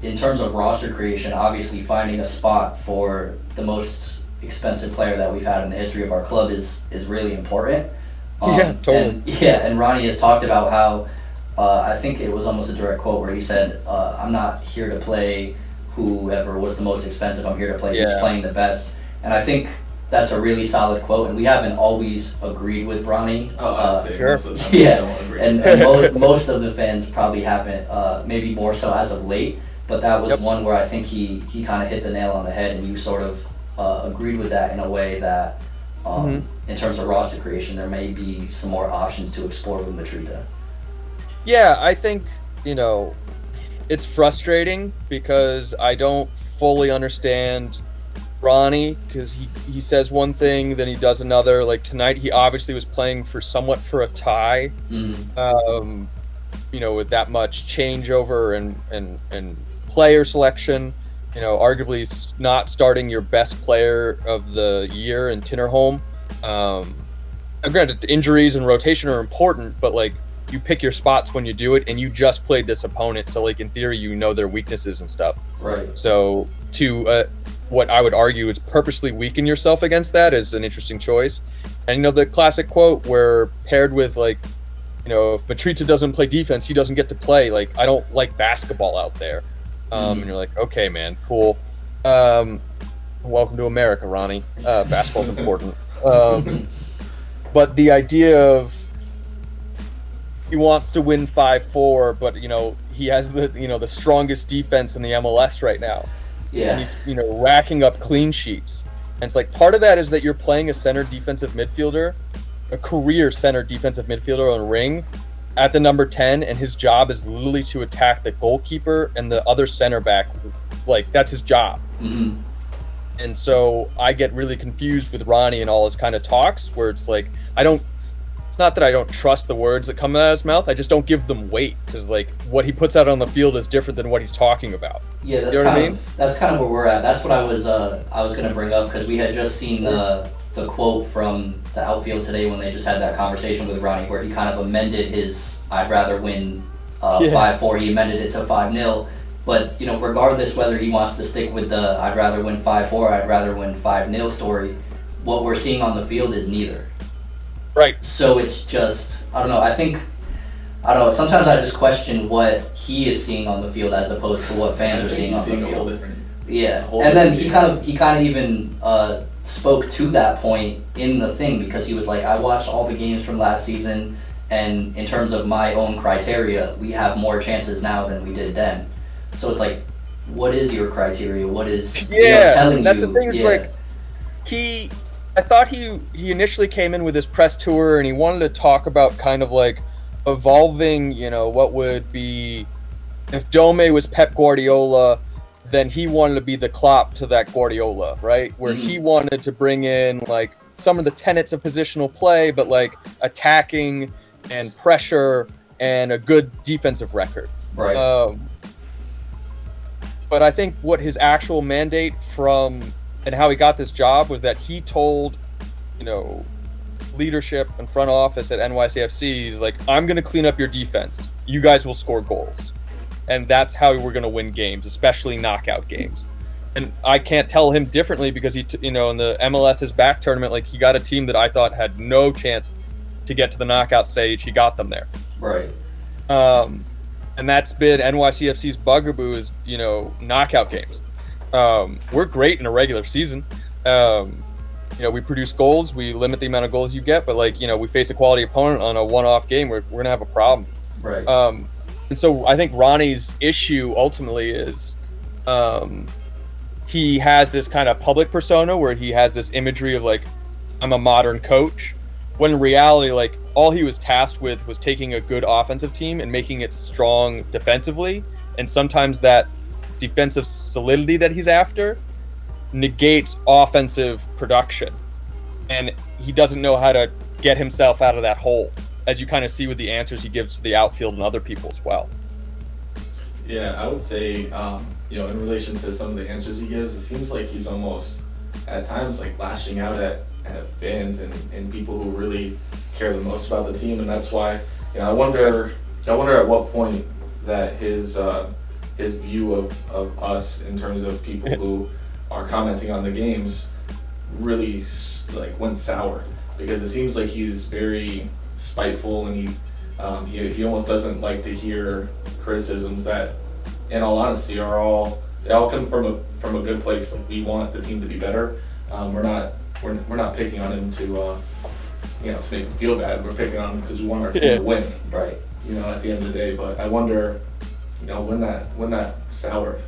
in terms of roster creation, obviously finding a spot for the most expensive player that we've had in the history of our club is really important. Yeah, totally. And Ronnie has talked about how I think it was almost a direct quote where he said, "I'm not here to play whoever was the most expensive. I'm here to play who's playing the best." And I think that's a really solid quote. And we haven't always agreed with Ronnie. I'd say Sure. most of the time Yeah, don't agree and, with that. and most of the fans probably haven't, maybe more so as of late. But that was one where I think he kind of hit the nail on the head, and you sort of agreed with that in a way that, in terms of roster creation, there may be some more options to explore with Matrita. Yeah, I think, it's frustrating because I don't fully understand Ronnie, because he says one thing, then he does another. Like tonight, he obviously was playing somewhat for a tie, with that much changeover and player selection. Arguably not starting your best player of the year in Tinnerholm. Granted, injuries and rotation are important, but like you pick your spots when you do it, and you just played this opponent, so like in theory their weaknesses and stuff. Right. So to what I would argue is purposely weaken yourself against that is an interesting choice. And the classic quote where paired with like, if Matrica doesn't play defense, he doesn't get to play. Like, I don't like basketball out there. And you're like, okay, man, cool. Welcome to America, Ronnie. Basketball's important. But the idea of he wants to win 5-4, but he has the strongest defense in the MLS right now. Yeah. And he's racking up clean sheets. And it's like part of that is that you're playing a center defensive midfielder, a career center defensive midfielder on ring at the number 10, and his job is literally to attack the goalkeeper and the other center back. Like, that's his job. Mm-hmm. And so I get really confused with Ronnie and all his kind of talks where it's like, it's not that I don't trust the words that come out of his mouth, I just don't give them weight, because like what he puts out on the field is different than what he's talking about. Yeah, that's that's kind of where we're at. That's what I was going to bring up, because we had just seen the quote from the outfield today when they just had that conversation with Ronnie where he kind of amended his "I'd rather win 5-4." He amended it to 5-0. But regardless whether he wants to stick with the "I'd rather win 5-4," "I'd rather win 5-0" story, what we're seeing on the field is neither. Right. So it's just, I don't know, sometimes I just question what he is seeing on the field as opposed to what fans are seeing on the field. A whole different, yeah, and then he kind of even spoke to that point in the thing, because he was like, I watched all the games from last season, and in terms of my own criteria, we have more chances now than we did then. So it's like, what is your criteria? What is telling you? That's the thing. It's like I thought he initially came in with his press tour, and he wanted to talk about kind of like evolving, what would be if Dome was Pep Guardiola, then he wanted to be the Klopp to that Guardiola, right? Where he wanted to bring in like some of the tenets of positional play, but like attacking and pressure and a good defensive record. Right. But I think what his actual mandate and how he got this job was that he told, leadership and front office at NYCFC, he's like, I'm going to clean up your defense. You guys will score goals. And that's how we're going to win games, especially knockout games. And I can't tell him differently, because in the MLS's back tournament, like, he got a team that I thought had no chance to get to the knockout stage. He got them there. Right. And that's been NYCFC's bugaboo is, knockout games. We're great in a regular season. We produce goals, we limit the amount of goals you get, but like, we face a quality opponent on a one-off game, we're going to have a problem. Right. And so I think Ronnie's issue ultimately is he has this kind of public persona where he has this imagery of like, I'm a modern coach, when in reality, like, all he was tasked with was taking a good offensive team and making it strong defensively. And sometimes that defensive solidity that he's after negates offensive production, and he doesn't know how to get himself out of that hole, as you kind of see with the answers he gives to the outfield and other people as well. Yeah, I would say in relation to some of the answers he gives, it seems like he's almost at times like lashing out at fans and people who really care the most about the team, and that's why I wonder at what point that his his view of us in terms of people who are commenting on the games really like went sour, because it seems like he's very spiteful, and he almost doesn't like to hear criticisms that, in all honesty, they all come from a good place. Like, we want the team to be better. We're not picking on him to to make him feel bad. We're picking on him because we want our team to win. Right. At the end of the day. But I wonder, when that soured.